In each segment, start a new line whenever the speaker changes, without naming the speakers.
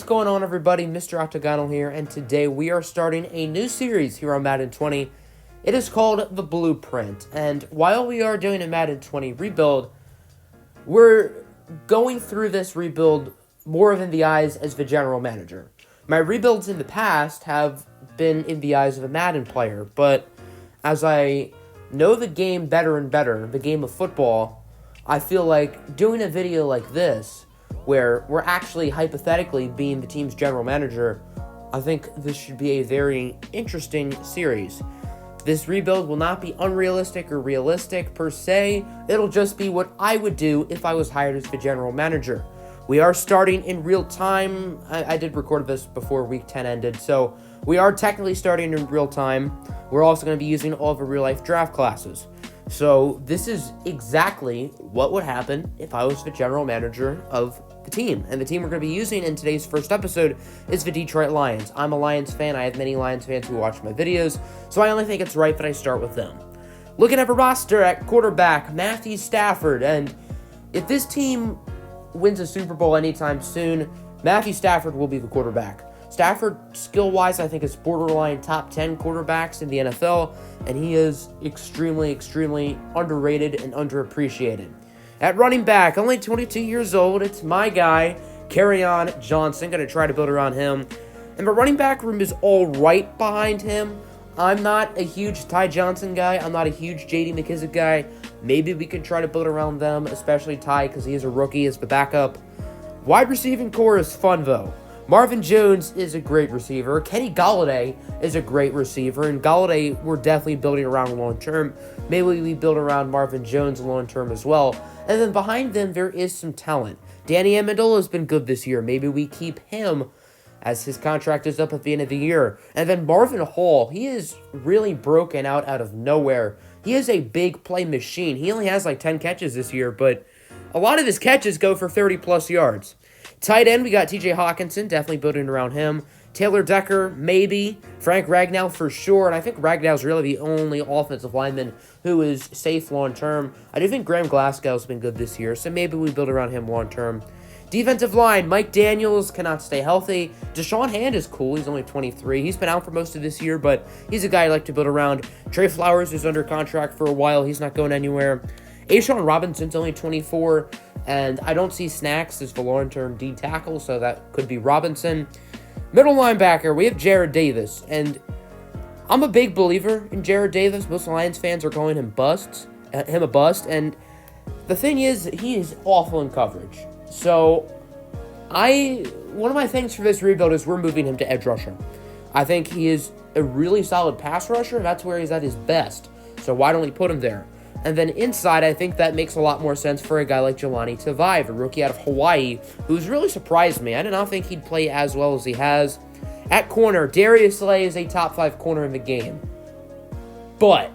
going on, everybody? Mr. Octagonal here, and today we are starting a new series here on Madden 20. It is called The Blueprint, and while we are doing a Madden 20 rebuild, we're going through this rebuild more in the eyes as the general manager. My rebuilds in the past have been in the eyes of a Madden player, but as I know the game better and better, the game of football, I feel like doing a video like this, where we're actually hypothetically being the team's general manager, I think this should be a very interesting series. This rebuild will not be unrealistic or realistic per se. It'll just be what I would do if I was hired as the general manager. We are starting in real time. I did record this before week 10 ended, so we are technically starting in real time. We're also going to be using all of the real life draft classes. So this is exactly what would happen if I was the general manager of the team. And the team we're going to be using in today's first episode is the Detroit Lions. I'm a Lions fan. I have many Lions fans who watch my videos, so I only think it's right that I start with them. Looking at the roster at quarterback, Matthew Stafford. And if this team wins a Super Bowl anytime soon, Matthew Stafford will be the quarterback. Stafford, skill-wise, I think is borderline top 10 quarterbacks in the NFL, and he is extremely, extremely underrated and underappreciated. At running back, only 22 years old, it's my guy, Kerryon Johnson. Going to try to build around him. And the running back room is all right behind him. I'm not a huge Ty Johnson guy. I'm not a huge J.D. McKissic guy. Maybe we could try to build around them, especially Ty because he is a rookie as the backup. Wide receiving core is fun, though. Marvin Jones is a great receiver. Kenny Golladay is a great receiver. And Golladay, we're definitely building around long-term. Maybe we build around Marvin Jones long-term as well. And then behind them, there is some talent. Danny Amendola has been good this year. Maybe we keep him as his contract is up at the end of the year. And then Marvin Hall, he is really broken out of nowhere. He is a big play machine. He only has like 10 catches this year, but a lot of his catches go for 30-plus yards. Tight end, we got TJ Hawkinson, definitely building around him. Taylor Decker, maybe. Frank Ragnow for sure, and I think Ragnow's really the only offensive lineman who is safe long-term. I do think Graham Glasgow's been good this year, so maybe we build around him long-term. Defensive line, Mike Daniels cannot stay healthy. Deshaun Hand is cool. He's only 23. He's been out for most of this year, but he's a guy I like to build around. Trey Flowers is under contract for a while. He's not going anywhere. A'Shawn Robinson's only 24, and I don't see Snacks as the long-term D tackle, so that could be Robinson. Middle linebacker, we have Jared Davis, and I'm a big believer in Jared Davis. Most Lions fans are calling him a bust, and the thing is, he is awful in coverage. So, one of my things for this rebuild is we're moving him to edge rusher. I think he is a really solid pass rusher. That's where he's at his best. So why don't we put him there? And then inside, I think that makes a lot more sense for a guy like Jelani Tavai, a rookie out of Hawaii, who's really surprised me. I did not think he'd play as well as he has. At corner, Darius Slay is a top 5 corner in the game. But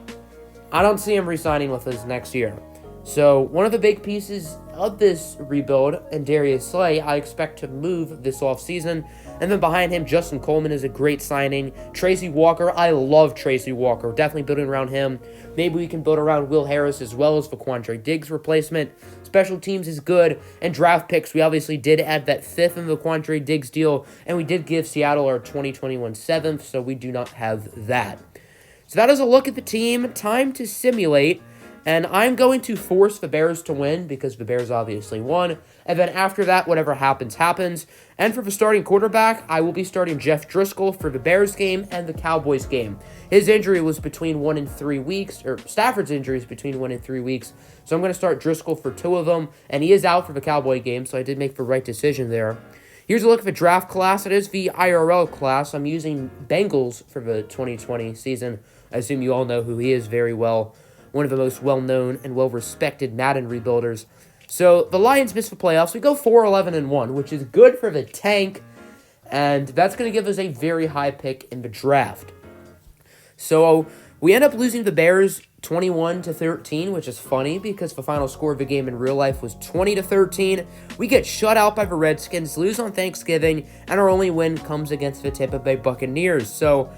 I don't see him re-signing with us next year. So one of the big pieces of this rebuild, and Darius Slay, I expect to move this offseason. And then behind him, Justin Coleman is a great signing. Tracy Walker, I love Tracy Walker. Definitely building around him. Maybe we can build around Will Harris as well as the Quandre Diggs replacement. Special teams is good. And draft picks, we obviously did add that 5th in the Quandre Diggs deal. And we did give Seattle our 2021 7th, so we do not have that. So that is a look at the team. Time to simulate. And I'm going to force the Bears to win because the Bears obviously won. And then after that, whatever happens, happens. And for the starting quarterback, I will be starting Jeff Driscoll for the Bears game and the Cowboys game. His injury was between 1 and 3 weeks, or Stafford's injury is between 1 and 3 weeks. So I'm going to start Driscoll for 2 of them. And he is out for the Cowboy game, so I did make the right decision there. Here's a look at the draft class. It is the IRL class. I'm using Bengals for the 2020 season. I assume you all know who he is very well. One of the most well-known and well-respected Madden rebuilders. So the Lions missed the playoffs. We go 4-11-1, which is good for the tank, and that's going to give us a very high pick in the draft. So we end up losing the Bears 21-13, which is funny because the final score of the game in real life was 20-13. We get shut out by the Redskins, lose on Thanksgiving, and our only win comes against the Tampa Bay Buccaneers. So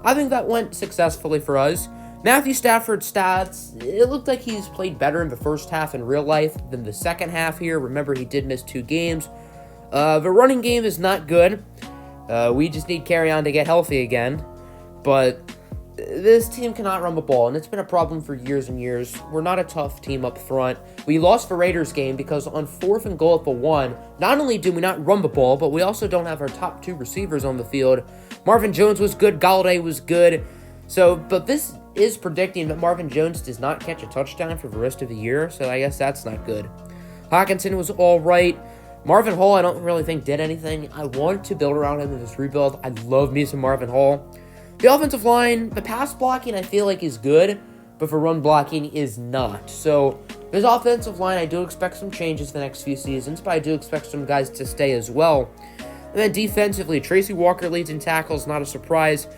I think that went successfully for us. Matthew Stafford's stats, it looked like he's played better in the first half in real life than the second half here. Remember, he did miss 2 games. The running game is not good. We just need Carry-On to get healthy again. But this team cannot run the ball, and it's been a problem for years and years. We're not a tough team up front. We lost the Raiders game because on 4th and goal at the 1, not only do we not run the ball, but we also don't have our top 2 receivers on the field. Marvin Jones was good. Galladay was good. But this is predicting that Marvin Jones does not catch a touchdown for the rest of the year, so I guess that's not good. Hockenson was all right. Marvin Hall, I don't really think did anything. I want to build around him in this rebuild. I love me some Marvin Hall. The offensive line, the pass blocking, I feel like is good, but for run blocking is not. So this offensive line, I do expect some changes the next few seasons, but I do expect some guys to stay as well. And then defensively, Tracy Walker leads in tackles, not a surprise.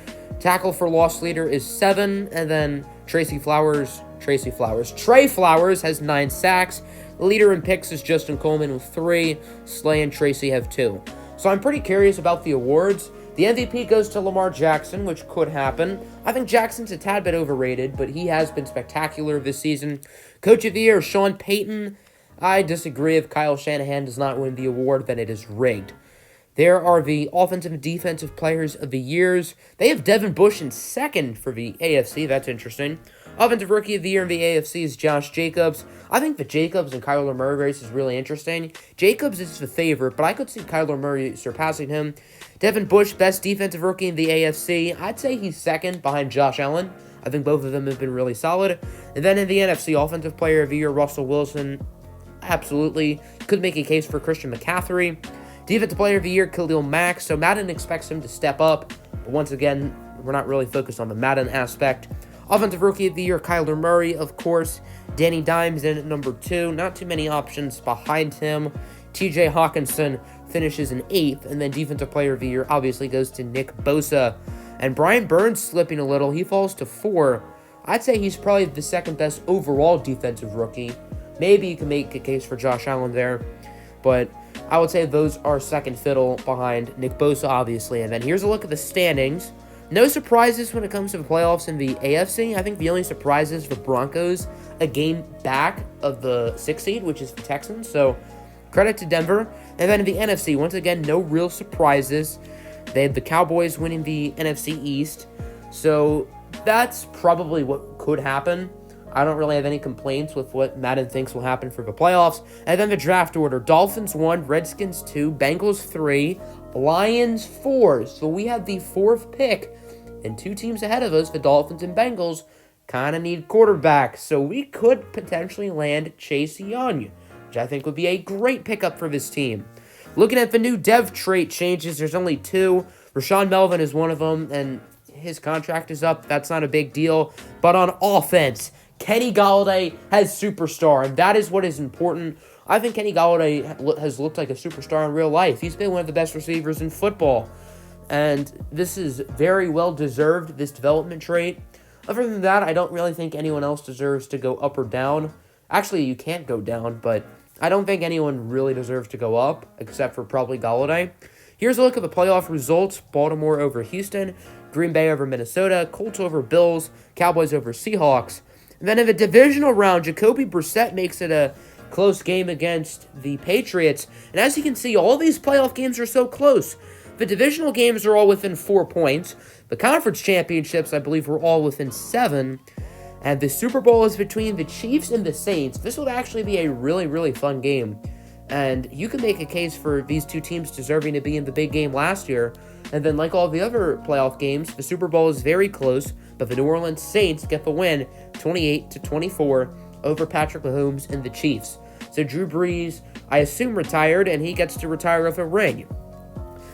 Tackle for loss leader is 7, and then Trey Flowers has 9 sacks. The leader in picks is Justin Coleman with 3. Slay and Tracy have 2. So I'm pretty curious about the awards. The MVP goes to Lamar Jackson, which could happen. I think Jackson's a tad bit overrated, but he has been spectacular this season. Coach of the Year, Sean Payton. I disagree. If Kyle Shanahan does not win the award, then it is rigged. There are the Offensive and Defensive Players of the Years. They have Devin Bush in 2nd for the AFC. That's interesting. Offensive Rookie of the Year in the AFC is Josh Jacobs. I think the Jacobs and Kyler Murray race is really interesting. Jacobs is the favorite, but I could see Kyler Murray surpassing him. Devin Bush, Best Defensive Rookie in the AFC. I'd say he's 2nd behind Josh Allen. I think both of them have been really solid. And then in the NFC, Offensive Player of the Year, Russell Wilson. Absolutely. Could make a case for Christian McCaffrey. Defensive Player of the Year, Khalil Mack. So Madden expects him to step up. But once again, we're not really focused on the Madden aspect. Offensive Rookie of the Year, Kyler Murray, of course. Danny Dimes in at number 2. Not too many options behind him. TJ Hawkinson finishes in 8th. And then Defensive Player of the Year obviously goes to Nick Bosa. And Brian Burns slipping a little. He falls to 4. I'd say he's probably the 2nd best overall defensive rookie. Maybe you can make a case for Josh Allen there. But I would say those are second fiddle behind Nick Bosa, obviously. And then here's a look at the standings. No surprises when it comes to the playoffs in the AFC. I think the only surprise is the Broncos, a game back of the 6th seed, which is the Texans. So credit to Denver. And then in the NFC, once again, no real surprises. They had the Cowboys winning the NFC East. So that's probably what could happen. I don't really have any complaints with what Madden thinks will happen for the playoffs. And then the draft order. Dolphins 1, Redskins 2, Bengals 3, Lions 4. So we have the 4th pick. And 2 teams ahead of us, the Dolphins and Bengals, kind of need quarterbacks. So we could potentially land Chase Young, which I think would be a great pickup for this team. Looking at the new dev trait changes, there's only 2. Rashawn Melvin is one of them, and his contract is up. That's not a big deal. But on offense, Kenny Galladay has superstar, and that is what is important. I think Kenny Galladay has looked like a superstar in real life. He's been one of the best receivers in football, and this is very well deserved, this development trait. Other than that, I don't really think anyone else deserves to go up or down. Actually, you can't go down, but I don't think anyone really deserves to go up, except for probably Galladay. Here's a look at the playoff results. Baltimore over Houston, Green Bay over Minnesota, Colts over Bills, Cowboys over Seahawks. And then in the divisional round, Jacoby Brissett makes it a close game against the Patriots. And as you can see, all these playoff games are so close. The divisional games are all within 4 points. The conference championships, I believe, were all within 7. And the Super Bowl is between the Chiefs and the Saints. This would actually be a really, really fun game. And you can make a case for these 2 teams deserving to be in the big game last year. And then, like all the other playoff games, the Super Bowl is very close, but the New Orleans Saints get the win 28-24 over Patrick Mahomes and the Chiefs. So Drew Brees, I assume, retired, and he gets to retire with a ring.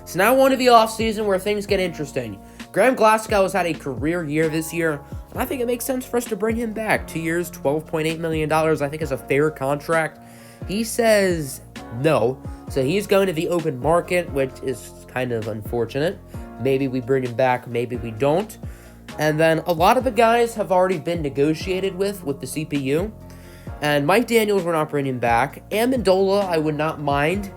So now on to the offseason where things get interesting. Graham Glasgow has had a career year this year, and I think it makes sense for us to bring him back. 2 years, $12.8 million, I think is a fair contract. He says no, so he's going to the open market, which is kind of unfortunate. Maybe we bring him back, maybe we don't. And then a lot of the guys have already been negotiated with the CPU. And Mike Daniels, we're not bringing back. Amendola, I would not mind.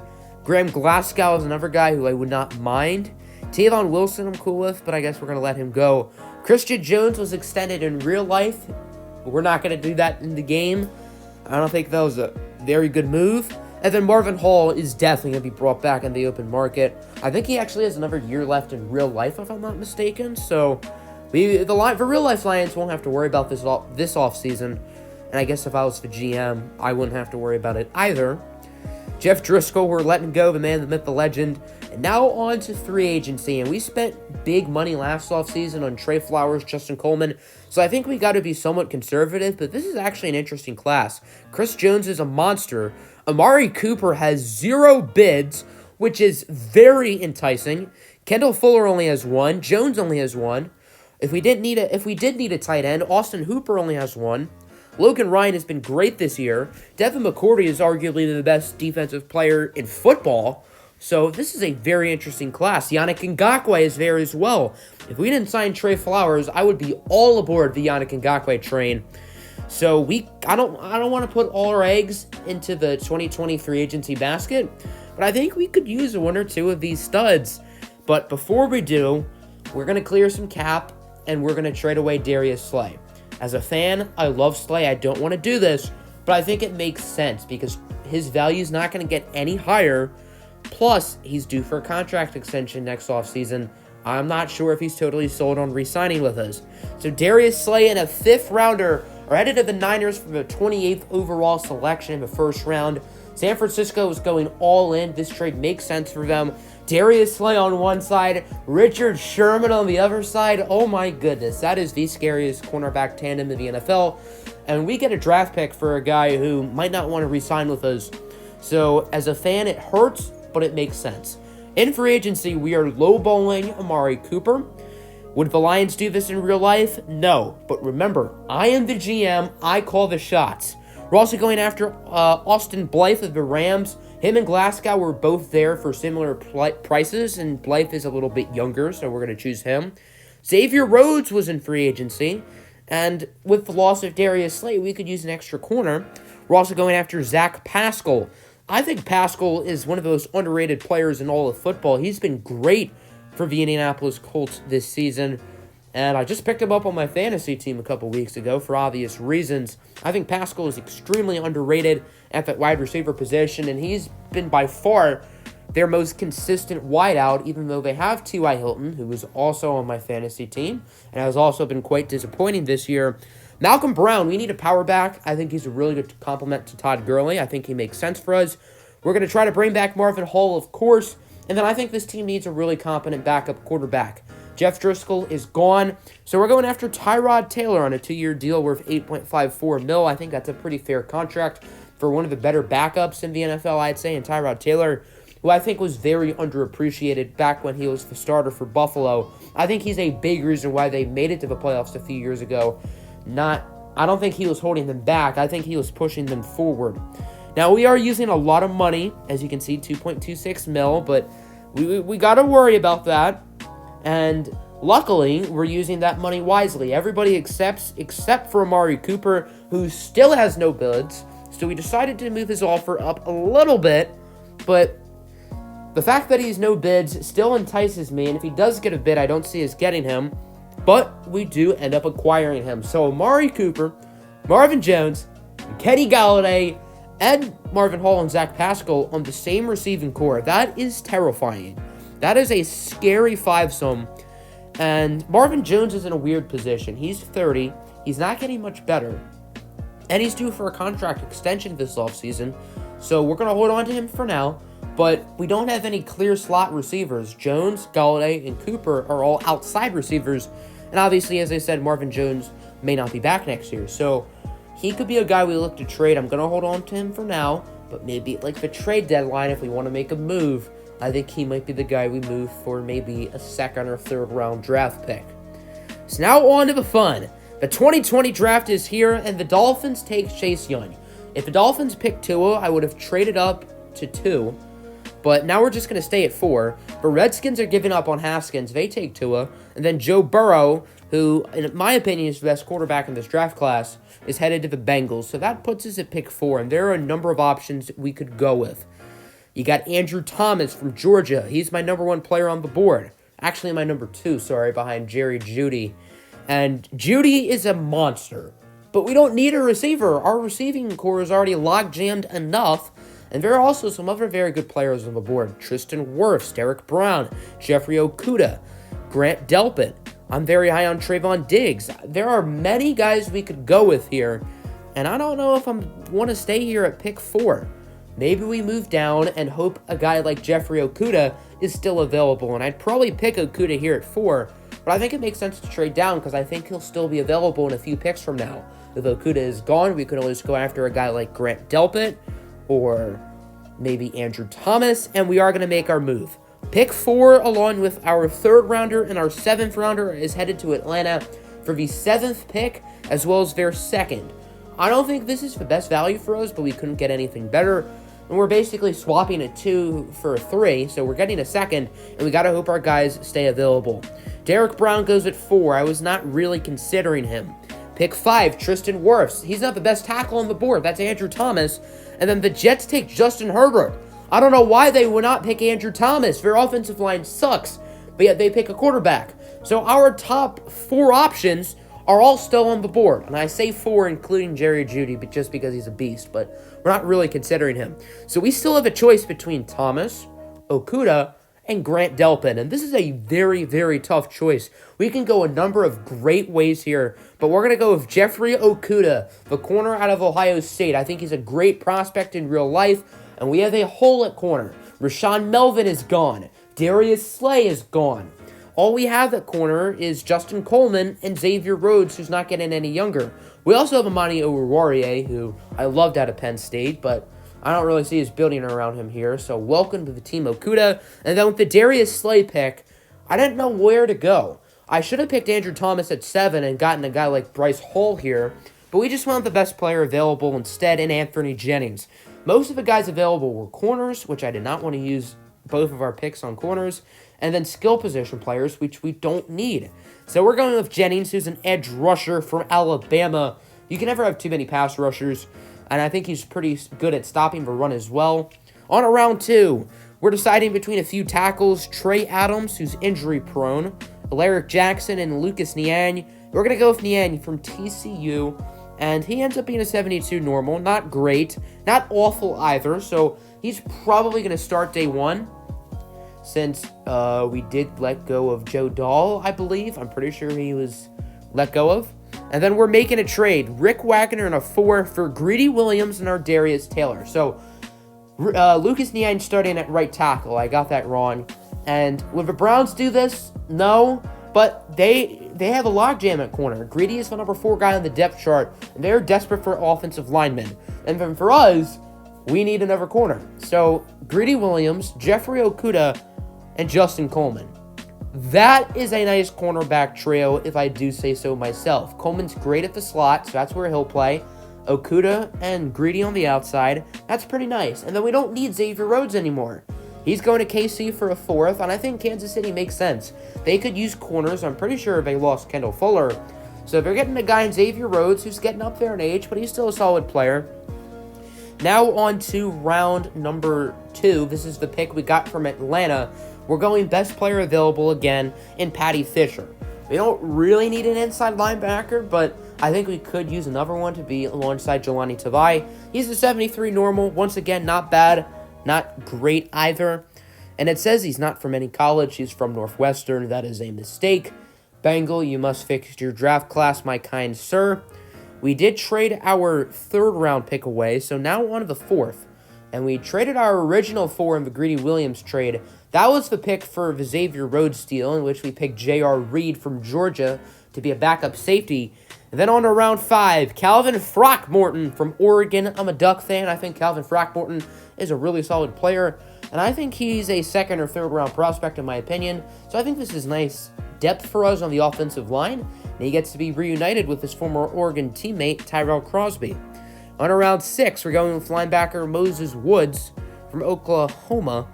Graham Glasgow is another guy who I would not mind. Tavon Wilson I'm cool with, but I guess we're going to let him go. Christian Jones was extended in real life. We're not going to do that in the game. I don't think that was a very good move. And then Marvin Hall is definitely going to be brought back in the open market. I think he actually has another year left in real life, if I'm not mistaken. So the real life Lions won't have to worry about this offseason. And I guess if I was the GM, I wouldn't have to worry about it either. Jeff Driscoll, we're letting go, the man, the myth, the legend. And now on to free agency. And we spent big money last offseason on Trey Flowers, Justin Coleman. So I think we got to be somewhat conservative. But this is actually an interesting class. Chris Jones is a monster. Amari Cooper has 0 bids, which is very enticing. Kendall Fuller only has 1. Jones only has 1. If we did need a tight end, Austin Hooper only has 1. Logan Ryan has been great this year. Devin McCourty is arguably the best defensive player in football. So this is a very interesting class. Yannick Ngakoue is there as well. If we didn't sign Trey Flowers, I would be all aboard the Yannick Ngakoue train. So I don't want to put all our eggs into the 2020 free agency basket, but I think we could use 1 or 2 of these studs. But before we do, we're going to clear some cap, and we're going to trade away Darius Slay. As a fan, I love Slay. I don't want to do this, but I think it makes sense because his value is not going to get any higher. Plus, he's due for a contract extension next offseason. I'm not sure if he's totally sold on re-signing with us. So Darius Slay and a 5th rounder are headed to the Niners for the 28th overall selection in the first round. San Francisco is going all in. This trade makes sense for them. Darius Slay on one side, Richard Sherman on the other side. Oh my goodness, that is the scariest cornerback tandem in the NFL. And we get a draft pick for a guy who might not want to re-sign with us. So as a fan, it hurts, but it makes sense. In free agency, we are lowballing Amari Cooper. Would the Lions do this in real life? No. But remember, I am the GM. I call the shots. We're also going after Austin Blythe of the Rams. Him and Glasgow were both there for similar prices, and Blythe is a little bit younger, so we're going to choose him. Xavier Rhodes was in free agency, and with the loss of Darius Slay, we could use an extra corner. We're also going after Zach Pascal. I think Pascal is one of the most underrated players in all of football. He's been great for the Indianapolis Colts this season, and I just picked him up on my fantasy team a couple weeks ago for obvious reasons. I think Pascal is extremely underrated at that wide receiver position, and he's been by far their most consistent wideout, even though they have T.Y. Hilton, who was also on my fantasy team, and has also been quite disappointing this year. Malcolm Brown, we need a power back. I think he's a really good complement to Todd Gurley. I think he makes sense for us. We're going to try to bring back Marvin Hall, of course, and then I think this team needs a really competent backup quarterback. Jeff Driscoll is gone, so we're going after Tyrod Taylor on a 2-year deal worth $8.54 million. I think that's a pretty fair contract for one of the better backups in the NFL, I'd say, and Tyrod Taylor, who I think was very underappreciated back when he was the starter for Buffalo. I think he's a big reason why they made it to the playoffs a few years ago. I don't think he was holding them back. I think he was pushing them forward. Now, we are using a lot of money, as you can see, $2.26 million, but we got to worry about that. And luckily, we're using that money wisely. Everybody except for Amari Cooper, who still has no bids. So we decided to move his offer up a little bit, but the fact that he's no bids still entices me, and if he does get a bid, I don't see us getting him, but we do end up acquiring him. So Amari Cooper, Marvin Jones, Kenny Galladay, and Marvin Hall and Zach Pascal on the same receiving core. That is terrifying. That is a scary fivesome. And Marvin Jones is in a weird position. He's 30. He's not getting much better. And he's due for a contract extension this offseason. So we're going to hold on to him for now. But we don't have any clear slot receivers. Jones, Galladay, and Cooper are all outside receivers. And obviously, as I said, Marvin Jones may not be back next year. So he could be a guy we look to trade. I'm going to hold on to him for now. But maybe like the trade deadline, if we want to make a move, I think he might be the guy we move for maybe a 2nd or 3rd round draft pick. So now on to the fun. The 2020 draft is here, and the Dolphins take Chase Young. If the Dolphins picked Tua, I would have traded up to 2. But now we're just going to stay at 4. The Redskins are giving up on Haskins. They take Tua. And then Joe Burrow, who, in my opinion, is the best quarterback in this draft class, is headed to the Bengals. So that puts us at pick 4. And there are a number of options we could go with. You got Andrew Thomas from Georgia. He's my number 1 player on the board. Actually, my number 2, behind Jerry Jeudy. And Jeudy is a monster. But we don't need a receiver. Our receiving core is already log-jammed enough. And there are also some other very good players on the board. Tristan Wirfs, Derek Brown, Jeffrey Okudah, Grant Delpit. I'm very high on Trayvon Diggs. There are many guys we could go with here, and I don't know if I want to stay here at pick 4. Maybe we move down and hope a guy like Jeffrey Okudah is still available, and I'd probably pick Okudah here at 4, but I think it makes sense to trade down because I think he'll still be available in a few picks from now. If Okudah is gone, we could always go after a guy like Grant Delpit or maybe Andrew Thomas, and we are going to make our move. Pick 4, along with our 3rd rounder and our 7th rounder, is headed to Atlanta for the 7th pick, as well as their 2nd. I don't think this is the best value for us, but we couldn't get anything better. And we're basically swapping a 2 for a 3, so we're getting a 2nd, and we got to hope our guys stay available. Derek Brown goes at 4. I was not really considering him. Pick 5, Tristan Wirfs. He's not the best tackle on the board. That's Andrew Thomas. And then the Jets take Justin Herbert. I don't know why they would not pick Andrew Thomas. Their offensive line sucks, but yet they pick a quarterback. So our top 4 options are all still on the board. And I say 4, including Jerry Jeudy, but just because he's a beast, but we're not really considering him. So we still have a choice between Thomas, Okudah, and Grant Delpit. And this is a very, very tough choice. We can go a number of great ways here, but we're going to go with Jeffrey Okudah, the corner out of Ohio State. I think he's a great prospect in real life. And we have a hole at corner. Rashawn Melvin is gone. Darius Slay is gone. All we have at corner is Justin Coleman and Xavier Rhodes, who's not getting any younger. We also have Amani Oruwariye, who I loved out of Penn State, but I don't really see us building around him here. So welcome to the team, Okudah. And then with the Darius Slay pick, I didn't know where to go. I should have picked Andrew Thomas at 7 and gotten a guy like Bryce Hall here, but we just went with the best player available instead in Anthony Jennings. Most of the guys available were corners, which I did not want to use both of our picks on corners, and then skill position players, which we don't need. So we're going with Jennings, who's an edge rusher from Alabama. You can never have too many pass rushers, and I think he's pretty good at stopping the run as well. On to round 2, we're deciding between a few tackles, Trey Adams, who's injury-prone, Alaric Jackson, and Lucas Niang. We're going to go with Niang from TCU. And he ends up being a 72 normal. Not great. Not awful either. So he's probably going to start day 1. Since we did let go of Joe Dahl, I believe. I'm pretty sure he was let go of. And then we're making a trade. Rick Wagner in a 4 for Greedy Williams and our Darius Taylor. So Lucas Niang starting at right tackle. I got that wrong. And would the Browns do this? No. But they have a logjam at corner. Greedy is the number 4 guy on the depth chart, and they're desperate for offensive linemen. And then for us, we need another corner. So Greedy Williams, Jeffrey Okudah, and Justin Coleman. That is a nice cornerback trio, if I do say so myself. Coleman's great at the slot, so that's where he'll play. Okudah and Greedy on the outside. That's pretty nice. And then we don't need Xavier Rhodes anymore. He's going to KC for a 4th, and I think Kansas City makes sense. They could use corners. I'm pretty sure they lost Kendall Fuller. So they're getting a guy in Xavier Rhodes who's getting up there in age, but he's still a solid player. Now on to round number 2. This is the pick we got from Atlanta. We're going best player available again in Patty Fisher. We don't really need an inside linebacker, but I think we could use another one to be alongside Jelani Tavai. He's a 73 normal. Once again, not bad. Not great either. And it says he's not from any college. He's from Northwestern. That is a mistake. Bengal, you must fix your draft class, my kind sir. We did trade our 3rd round pick away, so now on to the 4th. And we traded our original 4 in the Greedy Williams trade. That was the pick for the Xavier Rhodes deal, in which we picked J.R. Reed from Georgia to be a backup safety. And then on to round 5, Calvin Throckmorton from Oregon. I'm a Duck fan. I think Calvin Throckmorton is a really solid player, and I think he's a 2nd or 3rd round prospect in my opinion. So I think this is nice depth for us on the offensive line, and he gets to be reunited with his former Oregon teammate Tyrell Crosby. On to round 6, we're going with linebacker Moses Woods from Oklahoma,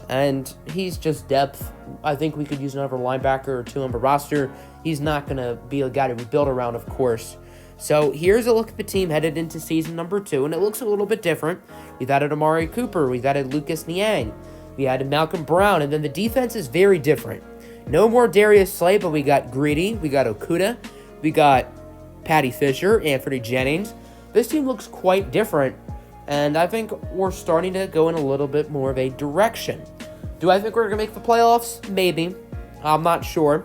and he's just depth. I think we could use another linebacker or 2 on the roster. He's not going to be a guy to be built around, of course. So here's a look at the team headed into season number 2, and it looks a little bit different. We've added Amari Cooper, we've added Lucas Niang, we added Malcolm Brown, and then the defense is very different. No more Darius Slay, but we got Greedy, we got Okudah, we got Patty Fisher, Anthony Jennings. This team looks quite different, and I think we're starting to go in a little bit more of a direction. Do I think we're going to make the playoffs? Maybe. I'm not sure.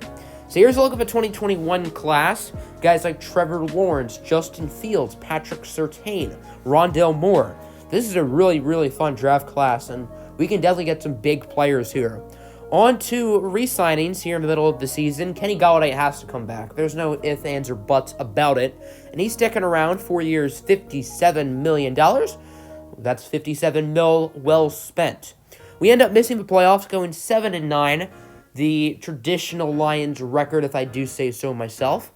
So here's a look at the 2021 class. Guys like Trevor Lawrence, Justin Fields, Patrick Surtain, Rondale Moore. This is a really, really fun draft class, and we can definitely get some big players here. On to re-signings here in the middle of the season. Kenny Golladay has to come back. There's no ifs, ands, or buts about it. And he's sticking around 4 years, $57 million. That's 57 mil well spent. We end up missing the playoffs, going 7-9. The traditional Lions record, if I do say so myself.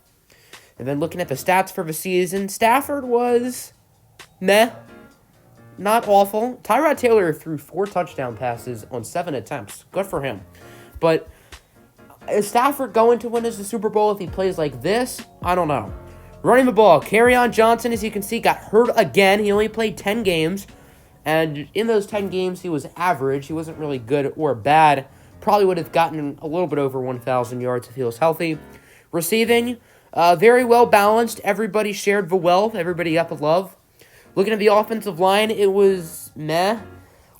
And then looking at the stats for the season, Stafford was meh. Not awful. Tyrod Taylor threw 4 touchdown passes on 7 attempts. Good for him. But is Stafford going to win as the Super Bowl if he plays like this? I don't know. Running the ball, Kerryon Johnson, as you can see, got hurt again. He only played 10 games. And in those 10 games, he was average. He wasn't really good or bad. Probably would have gotten a little bit over 1,000 yards if he was healthy. Receiving, very well balanced. Everybody shared the wealth. Everybody got the love. Looking at the offensive line, it was meh.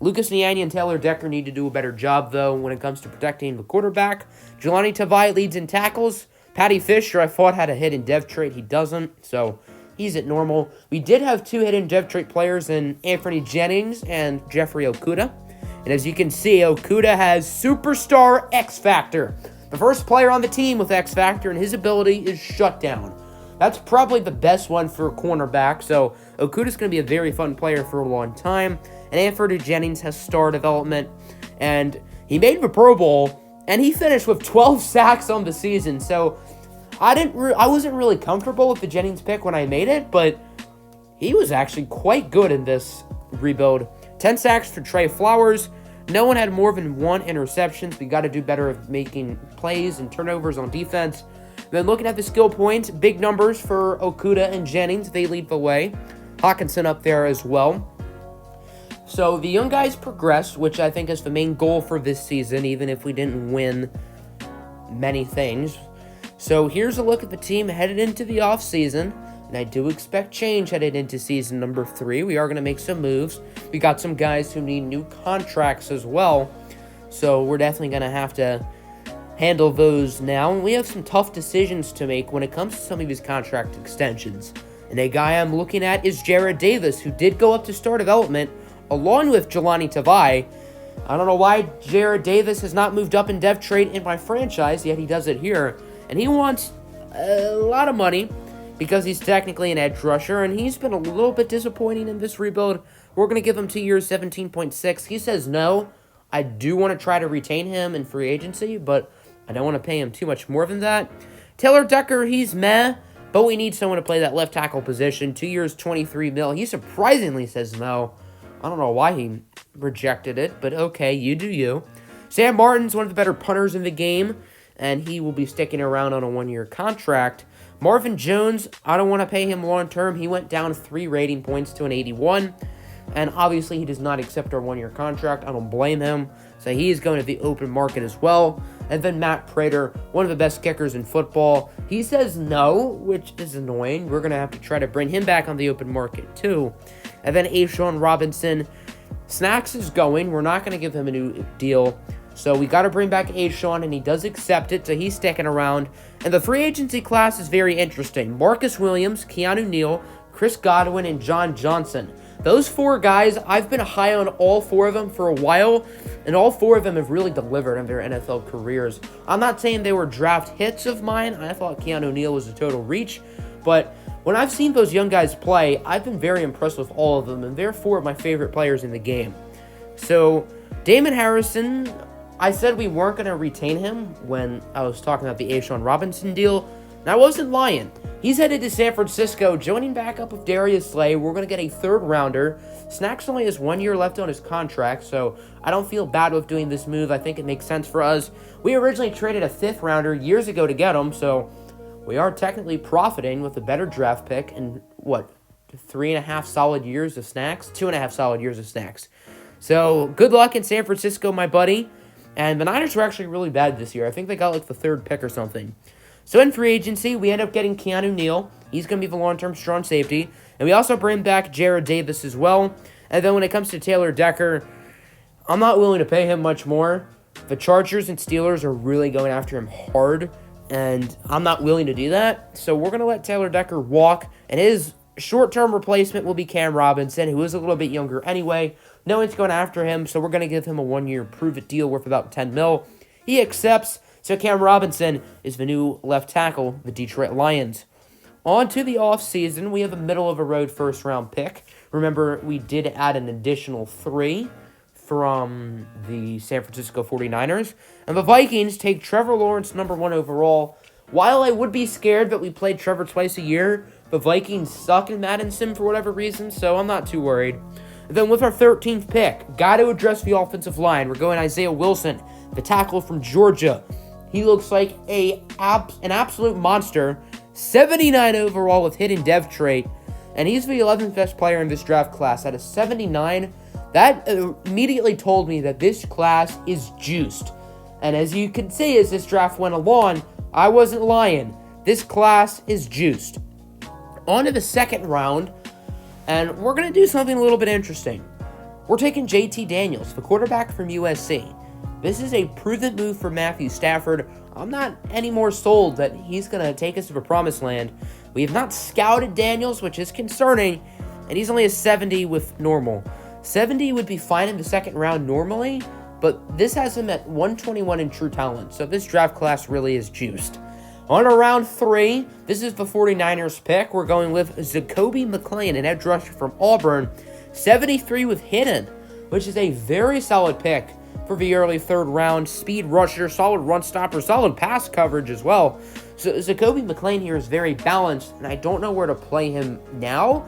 Lucas Niang and Taylor Decker need to do a better job, though, when it comes to protecting the quarterback. Jelani Tavai leads in tackles. Patty Fisher, I thought, had a hidden dev trait. He doesn't, so he's at normal. We did have 2 hidden dev trait players in Anthony Jennings and Jeffrey Okudah. And as you can see, Okudah has superstar X Factor. The first player on the team with X Factor, and his ability is shutdown. That's probably the best one for a cornerback, so Okudah's going to be a very fun player for a long time. And Anthony Jennings has star development, and he made the Pro Bowl, and he finished with 12 sacks on the season. So I wasn't really comfortable with the Jennings pick when I made it, but he was actually quite good in this rebuild. 10 sacks for Trey Flowers. No one had more than 1 interception. We got to do better at making plays and turnovers on defense. Then looking at the skill points, big numbers for Okudah and Jennings. They lead the way. Hawkinson up there as well. So the young guys progressed, which I think is the main goal for this season, even if we didn't win many things. So here's a look at the team headed into the offseason. And I do expect change headed into season number 3. We are going to make some moves. We got some guys who need new contracts as well. So we're definitely going to have to handle those now. And we have some tough decisions to make when it comes to some of these contract extensions. And a guy I'm looking at is Jared Davis, who did go up to star development along with Jelani Tavai. I don't know why Jared Davis has not moved up in dev trade in my franchise, yet he does it here. And he wants a lot of money because he's technically an edge rusher, and he's been a little bit disappointing in this rebuild. We're going to give him 2 years, 17.6. He says no. I do want to try to retain him in free agency, but I don't want to pay him too much more than that. Taylor Decker, he's meh, but we need someone to play that left tackle position. 2 years, 23 mil. He surprisingly says no. I don't know why he rejected it, but okay, you do you. Sam Martin's one of the better punters in the game, and he will be sticking around on a 1-year contract. Marvin Jones, I don't want to pay him long-term. He went down 3 rating points to an 81, and obviously he does not accept our 1-year contract. I don't blame him, so he is going to the open market as well. And then Matt Prater, one of the best kickers in football. He says no, which is annoying. We're going to have to try to bring him back on the open market too. And then Ashawn Robinson. Snacks is going. We're not going to give him a new deal. So we got to bring back Ashawn, and he does accept it, so he's sticking around. And the free agency class is very interesting. Marcus Williams, Keanu Neal, Chris Godwin, and John Johnson. Those 4 guys, I've been high on all 4 of them for a while, and all 4 of them have really delivered in their NFL careers. I'm not saying they were draft hits of mine. I thought Keanu Neal was a total reach, but when I've seen those young guys play, I've been very impressed with all of them, and they're 4 of my favorite players in the game. So, Damon Harrison, I said we weren't going to retain him when I was talking about the Ashawn Robinson deal, and I wasn't lying. He's headed to San Francisco, joining back up with Darius Slay. We're going to get a 3rd rounder. Snacks only has 1 year left on his contract, so I don't feel bad with doing this move. I think it makes sense for us. We originally traded a 5th rounder years ago to get him, so we are technically profiting with a better draft pick and, 3.5 solid years of Snacks? 2.5 solid years of Snacks. So, good luck in San Francisco, my buddy. And the Niners were actually really bad this year. I think they got the 3rd pick or something. So in free agency, we end up getting Keanu Neal. He's going to be the long-term strong safety. And we also bring back Jared Davis as well. And then when it comes to Taylor Decker, I'm not willing to pay him much more. The Chargers and Steelers are really going after him hard, and I'm not willing to do that. So we're going to let Taylor Decker walk, and his short-term replacement will be Cam Robinson, who is a little bit younger anyway. No one's going after him, so we're going to give him a 1-year prove-it deal worth about $10 million. He accepts, so Cam Robinson is the new left tackle, the Detroit Lions. On to the offseason, we have a middle-of-the-road first-round pick. Remember, we did add an additional 3 from the San Francisco 49ers. And the Vikings take Trevor Lawrence, number 1 overall. While I would be scared that we played Trevor twice a year, the Vikings suck in Madden Sim for whatever reason, so I'm not too worried. And then with our 13th pick, got to address the offensive line. We're going Isaiah Wilson, the tackle from Georgia. He looks like an absolute monster. 79 overall with hidden dev trait. And he's the 11th best player in this draft class. At a 79, that immediately told me that this class is juiced. And as you can see as this draft went along, I wasn't lying. This class is juiced. On to the second round, and we're going to do something a little bit interesting. We're taking JT Daniels, the quarterback from USC. This is a prudent move for Matthew Stafford. I'm not any more sold that he's going to take us to the promised land. We have not scouted Daniels, which is concerning, and he's only a 70 with normal. 70 would be fine in the second round normally, but this has him at 121 in true talent, so this draft class really is juiced. On to round 3, this is the 49ers pick. We're going with Zacoby McClain, an edge rusher from Auburn, 73 with hidden, which is a very solid pick for the early third round. Speed rusher, solid run stopper, solid pass coverage as well. So Zacoby McClain here is very balanced, and I don't know where to play him now,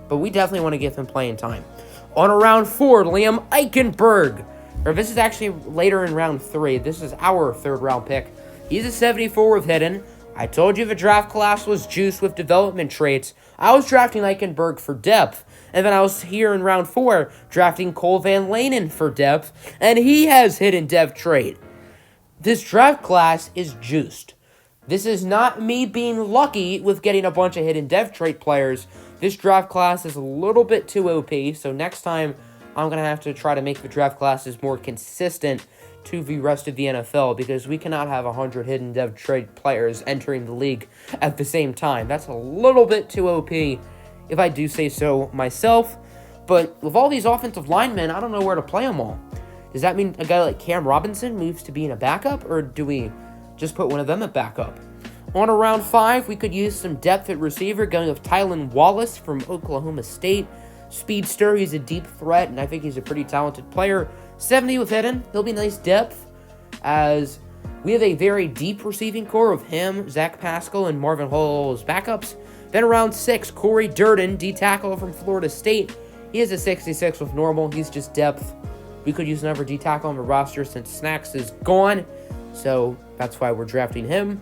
but we definitely want to give him playing time. On to round 4, Liam Eichenberg. Or this is actually later in round 3. This is our third round pick. He's a 74 with hidden. I told you the draft class was juiced with development traits. I was drafting Eichenberg for depth. And then I was here in round 4 drafting Cole Van Lanen for depth. And he has hidden depth trait. This draft class is juiced. This is not me being lucky with getting a bunch of hidden depth trait players. This draft class is a little bit too OP. So next time I'm going to have to try to make the draft classes more consistent to the rest of the NFL, because we cannot have 100 hidden dev trade players entering the league at the same time. That's a little bit too OP, if I do say so myself. But with all these offensive linemen, I don't know where to play them all. Does that mean a guy like Cam Robinson moves to being a backup, or do we just put one of them at backup? On to round 5, we could use some depth at receiver, going with Tylan Wallace from Oklahoma State. Speedster, he's a deep threat, and I think he's a pretty talented player. 70 with hidden, he'll be nice depth, as we have a very deep receiving core of him, Zach Pascal, and Marvin Hall as backups. Then around 6, Corey Durden, D-tackle from Florida State. He is a 66 with normal, he's just depth. We could use another D-tackle on the roster since Snacks is gone, so that's why we're drafting him.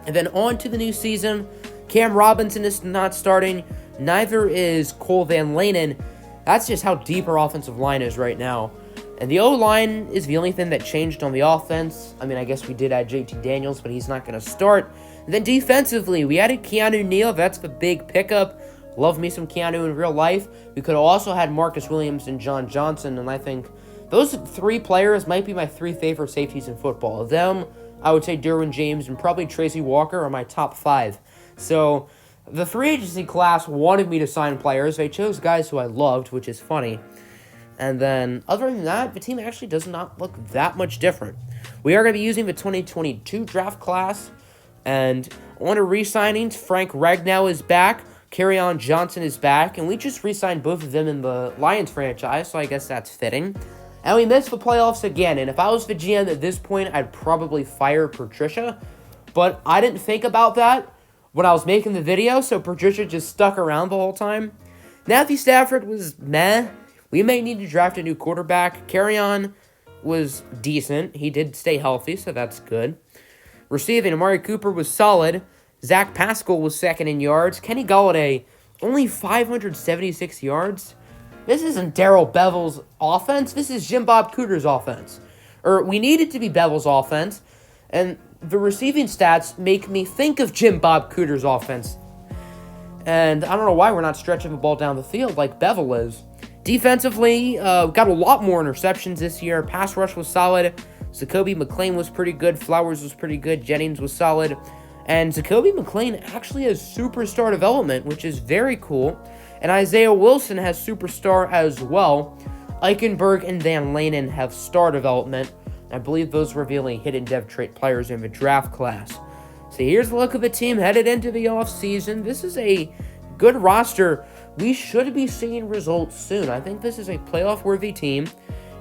And then on to the new season, Cam Robinson is not starting, neither is Cole Van Lanen. That's just how deep our offensive line is right now. And the O-line is the only thing that changed on the offense. I mean, I guess we did add JT Daniels, but he's not going to start. And then defensively, we added Keanu Neal. That's the big pickup. Love me some Keanu in real life. We could have also had Marcus Williams and John Johnson, and I think those 3 players might be my 3 favorite safeties in football. Of them, I would say Derwin James and probably Tracy Walker are my top 5. So the free agency class wanted me to sign players. They chose guys who I loved, which is funny. And then, other than that, the team actually does not look that much different. We are going to be using the 2022 draft class. And on to re-signings, Frank Ragnow is back. Kerryon Johnson is back. And we just re-signed both of them in the Lions franchise, so I guess that's fitting. And we missed the playoffs again. And if I was the GM at this point, I'd probably fire Patricia. But I didn't think about that when I was making the video, so Patricia just stuck around the whole time. Matthew Stafford was meh. We may need to draft a new quarterback. Kerryon was decent. He did stay healthy, so that's good. Receiving, Amari Cooper was solid. Zach Pascal was second in yards. Kenny Golladay, only 576 yards. This isn't Darrell Bevel's offense. This is Jim Bob Cooter's offense. Or we need it to be Bevel's offense. And the receiving stats make me think of Jim Bob Cooter's offense. And I don't know why we're not stretching the ball down the field like Bevel is. Defensively, got a lot more interceptions this year. Pass rush was solid. Zacoby McClain was pretty good. Flowers was pretty good. Jennings was solid. And Zacoby McClain actually has superstar development, which is very cool. And Isaiah Wilson has superstar as well. Eichenberg and Van Lanen have star development. I believe those were really hidden dev trait players in the draft class. So here's the look of the team headed into the offseason. This is a good roster. We should be seeing results soon. I think this is a playoff-worthy team,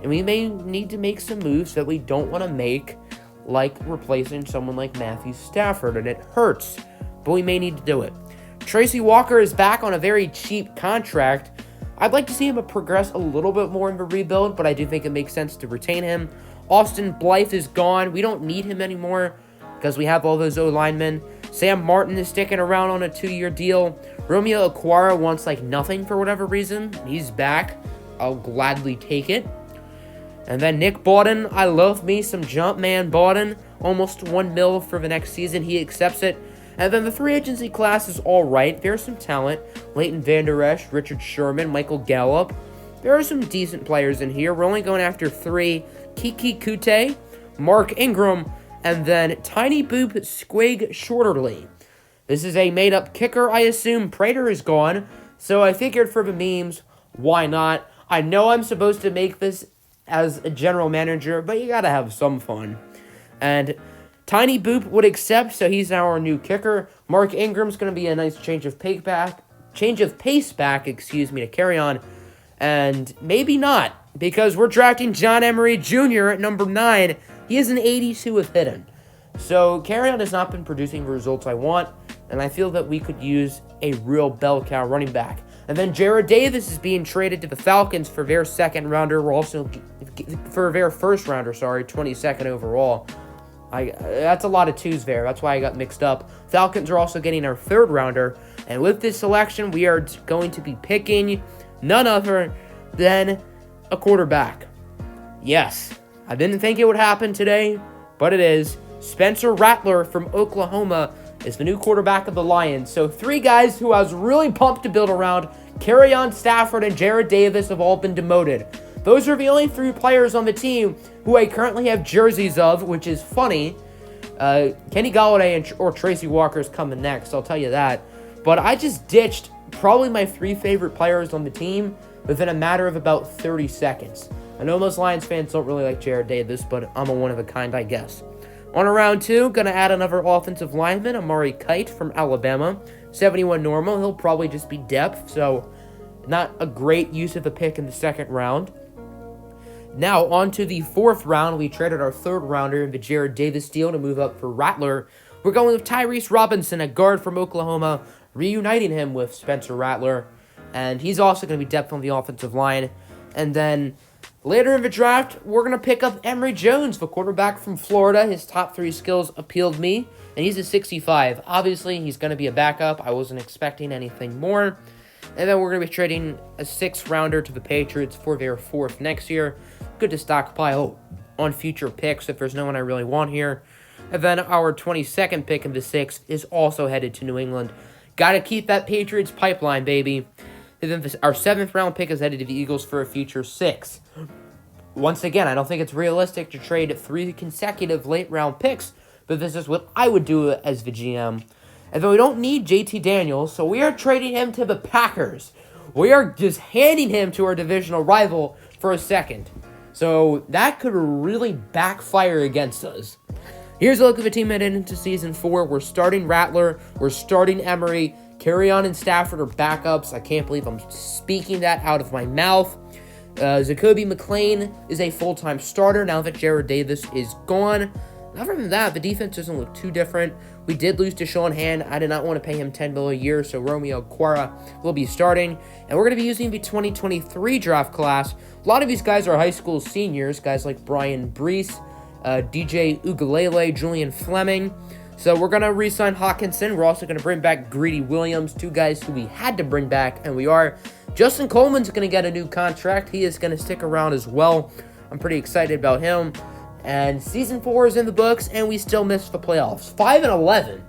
and we may need to make some moves that we don't want to make, like replacing someone like Matthew Stafford, and it hurts, but we may need to do it. Tracy Walker is back on a very cheap contract. I'd like to see him progress a little bit more in the rebuild, but I do think it makes sense to retain him. Austin Blythe is gone. We don't need him anymore because we have all those O-linemen. Sam Martin is sticking around on a 2-year deal. Romeo Okwara wants like nothing for whatever reason. He's back. I'll gladly take it. And then Nick Bawden. I love me some jump man Bawden. Almost $1 million for the next season. He accepts it. And then the free agency class is all right. There's some talent. Leighton Vander Esch, Richard Sherman, Michael Gallup. There are some decent players in here. We're only going after 3. Kiki Kute, Mark Ingram, and then Tiny Boop Squig Shorterly. This is a made-up kicker, I assume. Prater is gone, so I figured for the memes, why not? I know I'm supposed to make this as a general manager, but you gotta have some fun. And Tiny Boop would accept, so he's now our new kicker. Mark Ingram's gonna be a nice change of pace back, to carry on. And maybe not, because we're drafting John Emery Jr. at number 9. He is an 82 with hidden. So Carrion has not been producing the results I want, and I feel that we could use a real bell cow running back. And then Jared Davis is being traded to the Falcons for their second rounder. We're also for their first rounder, 22nd overall. That's a lot of twos there. That's why I got mixed up. Falcons are also getting our third rounder, and with this selection, we are going to be picking none other than a quarterback. Yes, I didn't think it would happen today, but it is. Spencer Rattler from Oklahoma is the new quarterback of the Lions. So 3 guys who I was really pumped to build around, Kerryon Stafford and Jared Davis, have all been demoted. Those are the only 3 players on the team who I currently have jerseys of, which is funny. Kenny Golladay or Tracy Walker is coming next, I'll tell you that. But I just ditched probably my 3 favorite players on the team within a matter of about 30 seconds. I know most Lions fans don't really like Jared Davis, but I'm a one-of-a-kind, I guess. On to round 2, going to add another offensive lineman, Amari Kite from Alabama. 71 normal, he'll probably just be depth, so not a great use of a pick in the second round. Now, on to the 4th round. We traded our 3rd rounder in the Jared Davis deal to move up for Rattler. We're going with Tyrese Robinson, a guard from Oklahoma, reuniting him with Spencer Rattler. And he's also going to be depth on the offensive line. And then later in the draft, we're going to pick up Emory Jones, the quarterback from Florida. His top 3 skills appealed me, and he's a 65. Obviously, he's going to be a backup. I wasn't expecting anything more. And then we're going to be trading a 6th rounder to the Patriots for their 4th next year. Good to stockpile on future picks if there's no one I really want here. And then our 22nd pick in the 6th is also headed to New England. Got to keep that Patriots pipeline, baby. And then our 7th round pick is headed to the Eagles for a future 6. Once again, I don't think it's realistic to trade 3 consecutive late round picks, but this is what I would do as the GM. And though we don't need JT Daniels, so we are trading him to the Packers. We are just handing him to our divisional rival for a 2nd. So that could really backfire against us. Here's a look at the team heading into Season 4. We're starting Rattler. We're starting Emery. Kerryon and Stafford are backups. I can't believe I'm speaking that out of my mouth. Zacoby McClain is a full-time starter now that Jared Davis is gone. Other than that, the defense doesn't look too different. We did lose Deshaun Hand. I did not want to pay him $10 million a year, so Romeo Okwara will be starting. And we're going to be using the 2023 draft class. A lot of these guys are high school seniors, guys like Brian Brees, DJ Ugalele, Julian Fleming. So we're going to re-sign Hawkinson. We're also going to bring back Greedy Williams, 2 guys who we had to bring back, and we are. Justin Coleman's going to get a new contract. He is going to stick around as well. I'm pretty excited about him. And Season 4 is in the books, and we still missed the playoffs. 5-11.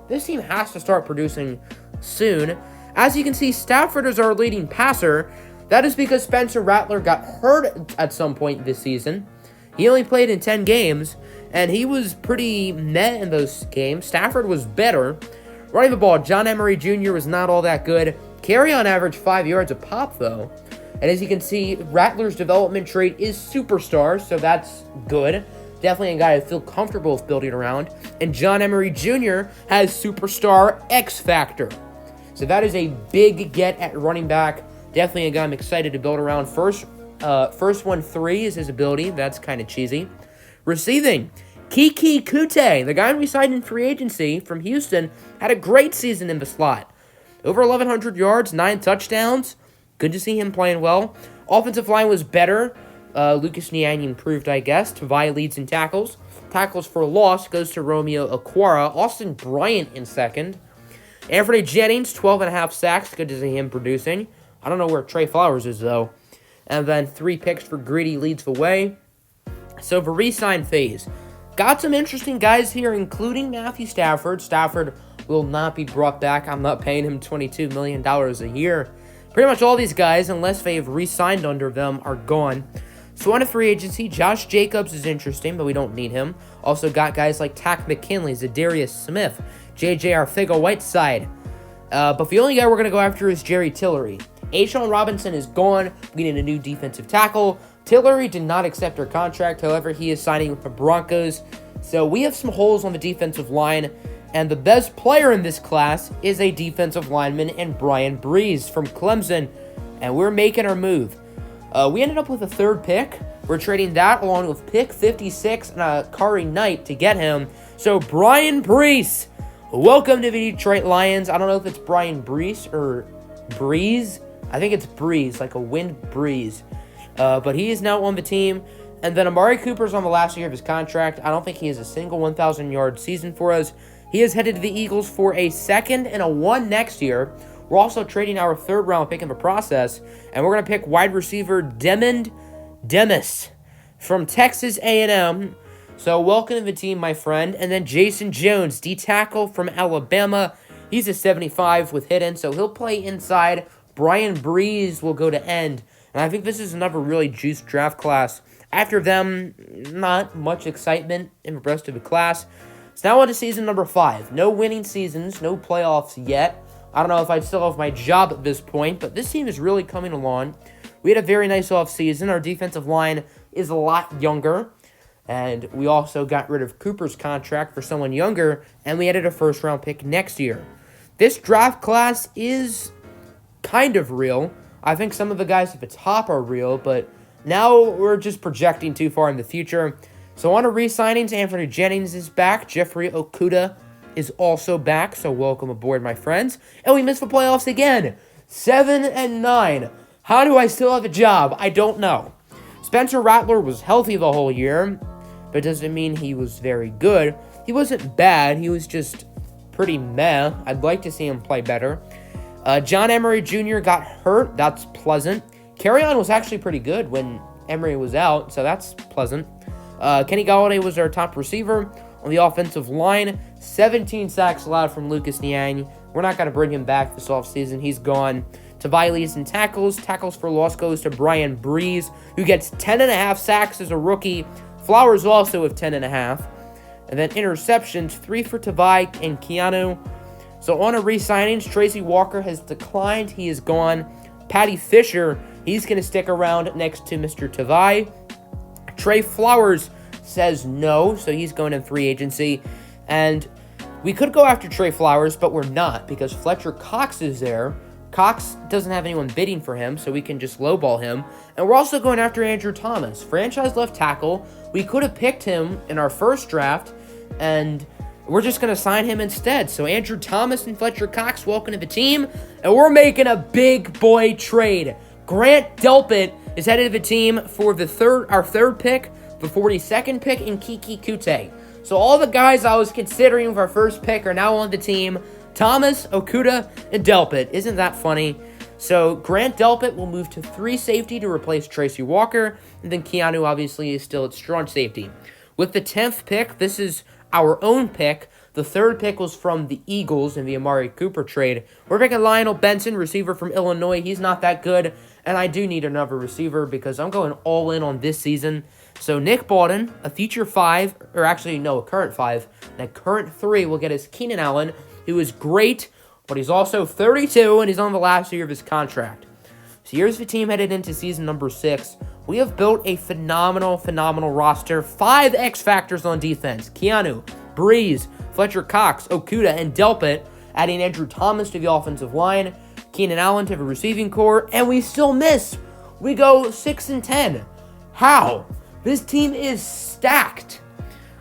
This team has to start producing soon. As you can see, Stafford is our leading passer. That is because Spencer Rattler got hurt at some point this season. He only played in 10 games, and he was pretty meh in those games. Stafford was better. Running the ball, John Emery Jr. was not all that good. Carry on average 5 yards a pop, though. And as you can see, Rattler's development trait is superstar, so that's good. Definitely a guy I feel comfortable with building around. And John Emery Jr. has superstar X Factor. So that is a big get at running back. Definitely a guy I'm excited to build around. First 1-3 is his ability. That's kind of cheesy. Receiving, Kiki Kute, the guy we signed in free agency from Houston, had a great season in the slot. Over 1,100 yards, 9 touchdowns. Good to see him playing well. Offensive line was better. Lucas Niang improved, I guess. Tavai leads in tackles. Tackles for loss goes to Romeo Okwara. Austin Bryant in second. Anthony Jennings, 12.5 sacks. Good to see him producing. I don't know where Trey Flowers is, though. And then 3 picks for Greedy leads the way. So the re-sign phase. Got some interesting guys here, including Matthew Stafford. Stafford will not be brought back. I'm not paying him $22 million a year. Pretty much all these guys, unless they've re-signed under them, are gone. So on a free agency, Josh Jacobs is interesting, but we don't need him. Also got guys like Tack McKinley, Zadarius Smith, J.J. Arcega-Whiteside. But the only guy we're going to go after is Jerry Tillery. A'Shawn Robinson is gone. We need a new defensive tackle. Tillery did not accept her contract. However, he is signing with the Broncos. So we have some holes on the defensive line. And the best player in this class is a defensive lineman in Brian Breeze from Clemson. And we're making our move. We ended up with a 3rd pick. We're trading that along with pick 56 and a Kari Knight to get him. So Brian Breeze, welcome to the Detroit Lions. I don't know if it's Brian Breeze or Breeze. I think it's Breeze, like a wind breeze. But he is now on the team. And then Amari Cooper's on the last year of his contract. I don't think he has a single 1,000-yard season for us. He is headed to the Eagles for a 2nd and a 1 next year. We're also trading our 3rd-round pick in the process. And we're going to pick wide receiver Demond Demis from Texas A&M. So welcome to the team, my friend. And then Jason Jones, D-tackle from Alabama. He's a 75 with hidden, so he'll play inside. Brian Breeze will go to end. And I think this is another really juiced draft class. After them, not much excitement in the rest of the class. So now on to season number 5. No winning seasons, no playoffs yet. I don't know if I still have my job at this point, but this team is really coming along. We had a very nice offseason. Our defensive line is a lot younger. And we also got rid of Cooper's contract for someone younger, and we added a 1st-round pick next year. This draft class is kind of real. I think some of the guys at the top are real, but now we're just projecting too far in the future. So on to re-signings, Anthony Jennings is back. Jeffrey Okudah is also back, so welcome aboard, my friends. And we missed the playoffs again. 7-9. How do I still have a job? I don't know. Spencer Rattler was healthy the whole year, but doesn't mean he was very good. He wasn't bad. He was just pretty meh. I'd like to see him play better. John Emery Jr. got hurt. That's pleasant. Carry-on was actually pretty good when Emery was out, so that's pleasant. Kenny Golladay was our top receiver. On the offensive line, 17 sacks allowed from Lucas Niang. We're not going to bring him back this offseason. He's gone. Tavai leads in tackles. Tackles for loss goes to Brian Breeze, who gets 10.5 sacks as a rookie. Flowers also with 10.5. And then interceptions, 3 for Tavai and Keanu. So on a re-signings, Tracy Walker has declined. He is gone. Patty Fisher, he's going to stick around next to Mr. Tavai. Trey Flowers says no, so he's going in free agency. And we could go after Trey Flowers, but we're not because Fletcher Cox is there. Cox doesn't have anyone bidding for him, so we can just lowball him. And we're also going after Andrew Thomas, franchise left tackle. We could have picked him in our first draft, and we're just going to sign him instead. So Andrew Thomas and Fletcher Cox, welcome to the team. And we're making a big boy trade. Grant Delpit is headed to the team for our third pick, the 42nd pick, and Kiki Kute. So all the guys I was considering with our first pick are now on the team. Thomas, Okudah, and Delpit. Isn't that funny? So Grant Delpit will move to 3 safety to replace Tracy Walker. And then Keanu obviously is still at strong safety. With the 10th pick, this is our own pick. The The third pick was from the Eagles in the Amari Cooper trade. We're picking Lionel Benson, receiver from Illinois. He's not that good, and I do need another receiver because I'm going all in on this season. So Nick Bolton, a future 5, or actually, no, a current 5, and a current 3 will get us Keenan Allen, who is great, but he's also 32, and he's on the last year of his contract. So here's the team headed into season number 6. We have built a phenomenal roster. 5 X factors on defense. Keanu, Breeze, Fletcher Cox, Okudah, and Delpit, adding Andrew Thomas to the offensive line, Keenan Allen to the receiving core, and we still miss. We go 6-10. How? This team is stacked.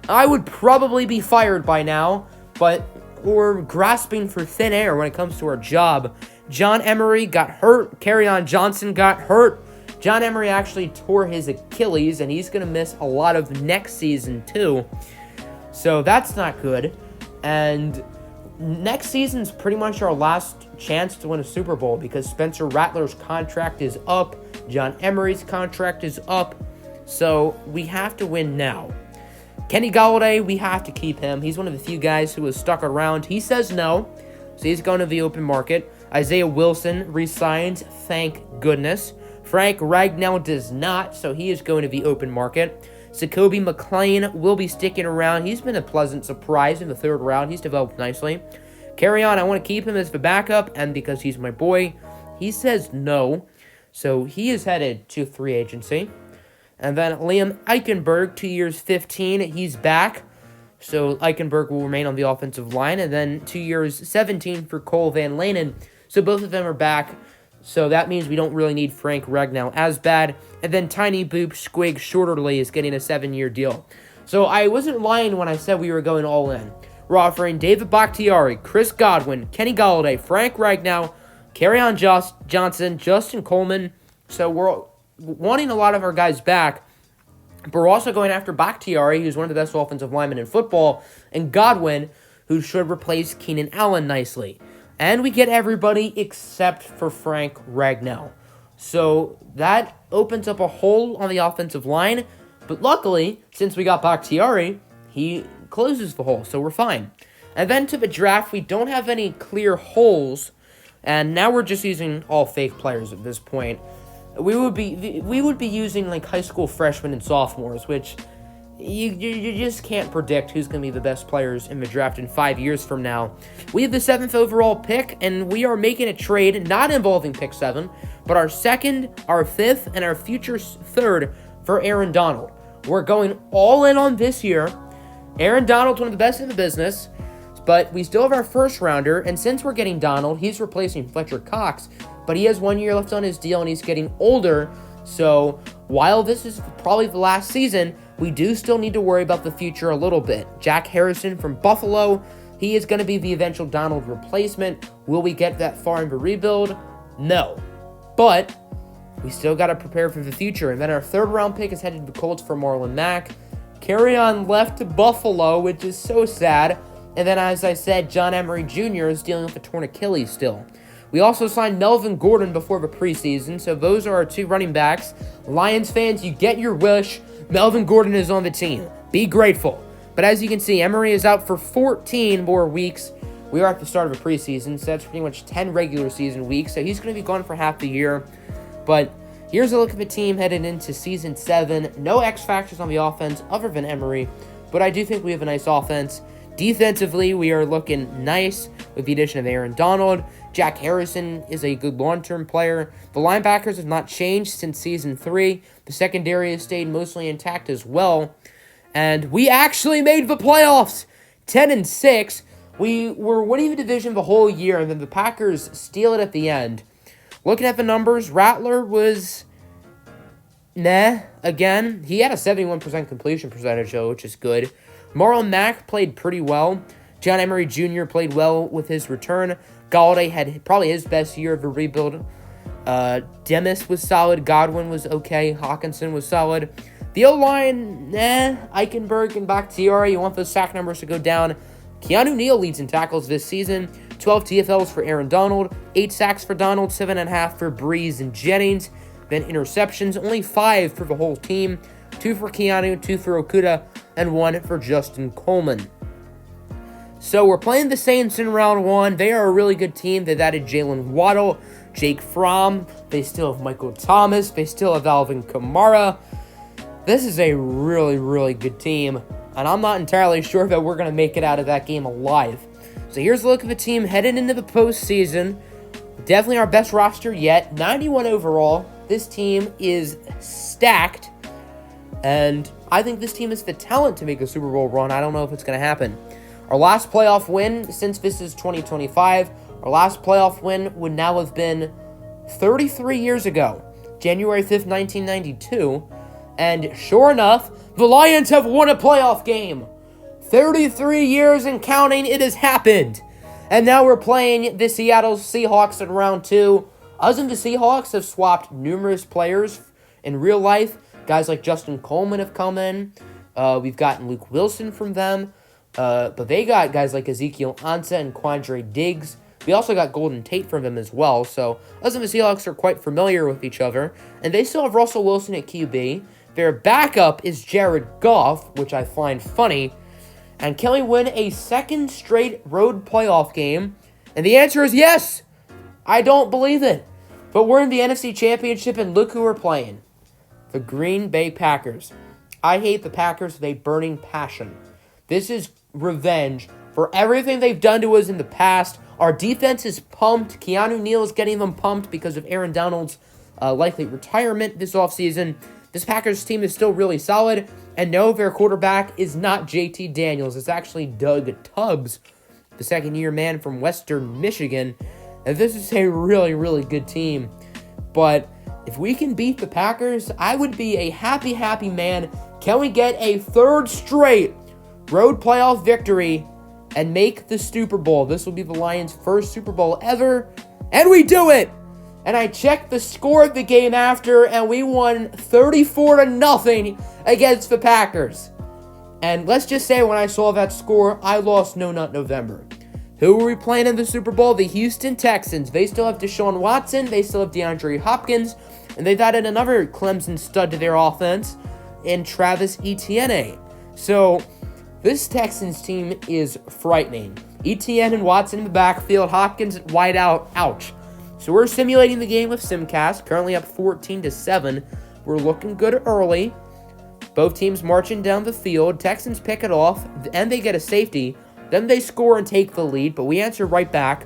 I would probably be fired by now, but we're grasping for thin air when it comes to our job. John Emery got hurt. Kerryon Johnson got hurt. John Emery actually tore his Achilles, and he's going to miss a lot of next season too. So that's not good. And next season's pretty much our last chance to win a Super Bowl because Spencer Rattler's contract is up. John Emery's contract is up. So we have to win now. Kenny Golladay, we have to keep him. He's one of the few guys who has stuck around. He says no, so he's going to the open market. Isaiah Wilson resigns, thank goodness. Frank Ragnow does not, so he is going to the open market. Jacoby McClain will be sticking around. He's been a pleasant surprise in the 3rd round. He's developed nicely. Kerryon, I want to keep him as the backup, and because he's my boy, he says no. So he is headed to free agency. And then Liam Eichenberg, 2 years, 15, he's back. So Eichenberg will remain on the offensive line. And then 2 years, 17 for Cole Van Lanen. So both of them are back. So that means we don't really need Frank Ragnow as bad. And then Tiny Boop Squig Shorterly is getting a 7-year deal. So I wasn't lying when I said we were going all in. We're offering David Bakhtiari, Chris Godwin, Kenny Golladay, Frank Ragnow, Kerryon Johnson, Justin Coleman. So we're wanting a lot of our guys back, but we're also going after Bakhtiari, who's one of the best offensive linemen in football, and Godwin, who should replace Keenan Allen nicely. And we get everybody except for Frank Ragnow. So that opens up a hole on the offensive line, but luckily, since we got Bakhtiari, he closes the hole, so we're fine. And then to the draft, we don't have any clear holes, and now we're just using all fake players at this point. We would be using like high school freshmen and sophomores, which you just can't predict who's going to be the best players in the draft in 5 years from now. We have the 7th overall pick, and we are making a trade not involving pick 7, but our 2nd, our 5th, and our future 3rd for Aaron Donald. We're going all in on this year. Aaron Donald's one of the best in the business, but we still have our 1st rounder, and since we're getting Donald, he's replacing Fletcher Cox, but he has 1 year left on his deal, and he's getting older. So while this is probably the last season, we do still need to worry about the future a little bit. Jack Harrison from Buffalo, he is going to be the eventual Donald replacement. Will we get that far in the rebuild? No. But we still got to prepare for the future. And then our 3rd round pick is headed to the Colts for Marlon Mack. Kerryon left to Buffalo, which is so sad. And then, as I said, John Emery Jr. is dealing with a torn Achilles still. We also signed Melvin Gordon before the preseason, so those are our 2 running backs. Lions fans, you get your wish. Melvin Gordon is on the team. Be grateful. But as you can see, Emery is out for 14 more weeks. We are at the start of a preseason, so that's pretty much 10 regular season weeks, so he's going to be gone for half the year. But here's a look at the team headed into Season 7. No X factors on the offense other than Emery, but I do think we have a nice offense. Defensively, we are looking nice with the addition of Aaron Donald. Jack Harrison is a good long-term player. The linebackers have not changed since Season 3. The secondary has stayed mostly intact as well. And we actually made the playoffs! 10-6. We were winning the division the whole year, and then the Packers steal it at the end. Looking at the numbers, Rattler was again. He had a 71% completion percentage, though, which is good. Marlon Mack played pretty well. John Emery Jr. played well with his return. Golladay had probably his best year of the rebuild. Demis was solid. Godwin was okay. Hawkinson was solid. The O-line, Eichenberg and Bakhtiari, you want those sack numbers to go down. Keanu Neal leads in tackles this season. 12 TFLs for Aaron Donald. 8 sacks for Donald. 7.5 for Breeze and Jennings. Then interceptions, only 5 for the whole team. 2 for Keanu, 2 for Okudah, and 1 for Justin Coleman. So we're playing the Saints in round one. They are a really good team. They've added Jalen Waddle, Jake Fromm. They still have Michael Thomas. They still have Alvin Kamara. This is a really, really good team. And I'm not entirely sure that we're going to make it out of that game alive. So here's a look at the team headed into the postseason. Definitely our best roster yet. 91 overall. This team is stacked. And I think this team has the talent to make a Super Bowl run. I don't know if it's going to happen. Our last playoff win, since this is 2025, our last playoff win would now have been 33 years ago. January 5th, 1992. And sure enough, the Lions have won a playoff game. 33 years and counting, it has happened. And now we're playing the Seattle Seahawks in round two. Us and the Seahawks have swapped numerous players in real life. Guys like Justin Coleman have come in. We've gotten Luke Wilson from them. But they got guys like Ezekiel Ansah and Quandre Diggs. We also got Golden Tate from them as well. So us and the Seahawks are quite familiar with each other. And they still have Russell Wilson at QB. Their backup is Jared Goff, which I find funny. And can we win a second straight road playoff game? And the answer is yes. I don't believe it. But we're in the NFC Championship, and look who we're playing. The Green Bay Packers. I hate the Packers with a burning passion. This is revenge for everything they've done to us in the past. Our defense is pumped. Keanu Neal is getting them pumped because of Aaron Donald's likely retirement this offseason. This Packers team is still really solid. And no, their quarterback is not JT Daniels. It's actually Doug Tubbs, the second-year man from Western Michigan. And this is a really, really good team. But if we can beat the Packers, I would be a happy, happy man. Can we get a third straight road playoff victory and make the Super Bowl? This will be the Lions' first Super Bowl ever. And we do it! And I checked the score of the game after, and we won 34-0 against the Packers. And let's just say when I saw that score, I lost No Nut November. Who were we playing in the Super Bowl? The Houston Texans. They still have Deshaun Watson. They still have DeAndre Hopkins. And they've added another Clemson stud to their offense in Travis Etienne. So this Texans team is frightening. Etienne and Watson in the backfield. Hopkins at wide out. Ouch. So we're simulating the game with Simcast, currently up 14-7. We're looking good early. Both teams marching down the field. Texans pick it off, and they get a safety. Then they score and take the lead, but we answer right back.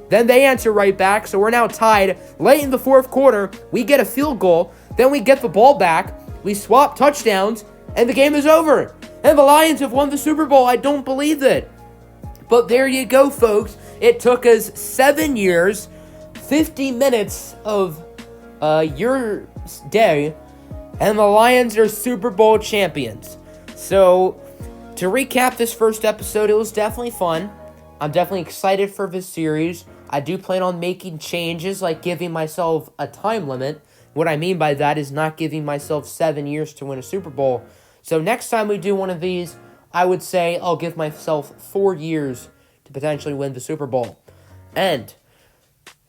Then they answer right back, so we're now tied. Late in the fourth quarter, we get a field goal. Then we get the ball back. We swap touchdowns, and the game is over. And the Lions have won the Super Bowl. I don't believe it. But there you go, folks. It took us 7 years, 50 minutes of your day, and the Lions are Super Bowl champions. So, to recap this first episode, it was definitely fun. I'm definitely excited for this series. I do plan on making changes, like giving myself a time limit. What I mean by that is not giving myself 7 years to win a Super Bowl. So next time we do one of these, I would say I'll give myself 4 years to potentially win the Super Bowl. And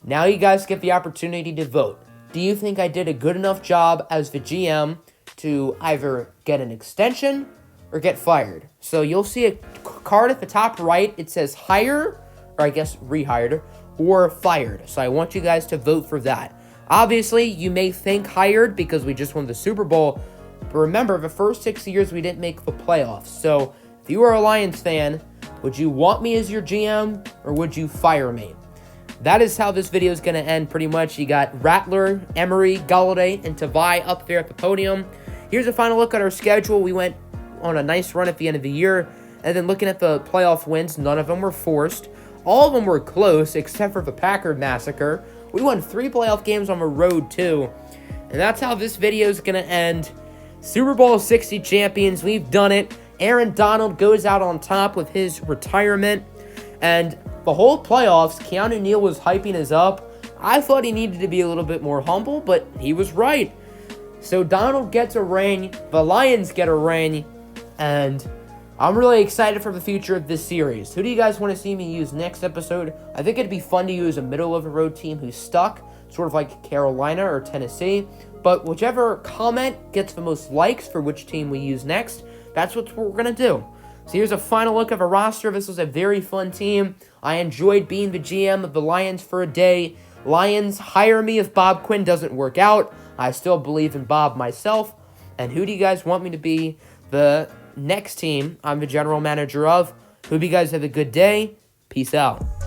now you guys get the opportunity to vote. Do you think I did a good enough job as the GM to either get an extension or get fired? So you'll see a card at the top right. It says hire, or I guess rehired, or fired. So I want you guys to vote for that. Obviously, you may think hired because we just won the Super Bowl. But remember, the first 6 years we didn't make the playoffs. So if you are a Lions fan, would you want me as your GM or would you fire me? That is how this video is going to end pretty much. You got Rattler, Emery, Galladay, and Tavai up there at the podium. Here's a final look at our schedule. We went on a nice run at the end of the year. And then looking at the playoff wins, none of them were forced. All of them were close, except for the Packard massacre. We won 3 playoff games on the road, too. And that's how this video is going to end. Super Bowl 60 champions. We've done it. Aaron Donald goes out on top with his retirement. And the whole playoffs, Keanu Neal was hyping us up. I thought he needed to be a little bit more humble, but he was right. So Donald gets a ring. The Lions get a ring. And I'm really excited for the future of this series. Who do you guys want to see me use next episode? I think it'd be fun to use a middle-of-the-road team who's stuck, sort of like Carolina or Tennessee. But whichever comment gets the most likes for which team we use next, that's what we're going to do. So here's a final look of a roster. This was a very fun team. I enjoyed being the GM of the Lions for a day. Lions, hire me if Bob Quinn doesn't work out. I still believe in Bob myself. And who do you guys want me to be the next team I'm the general manager of? Hope you guys have a good day. Peace out.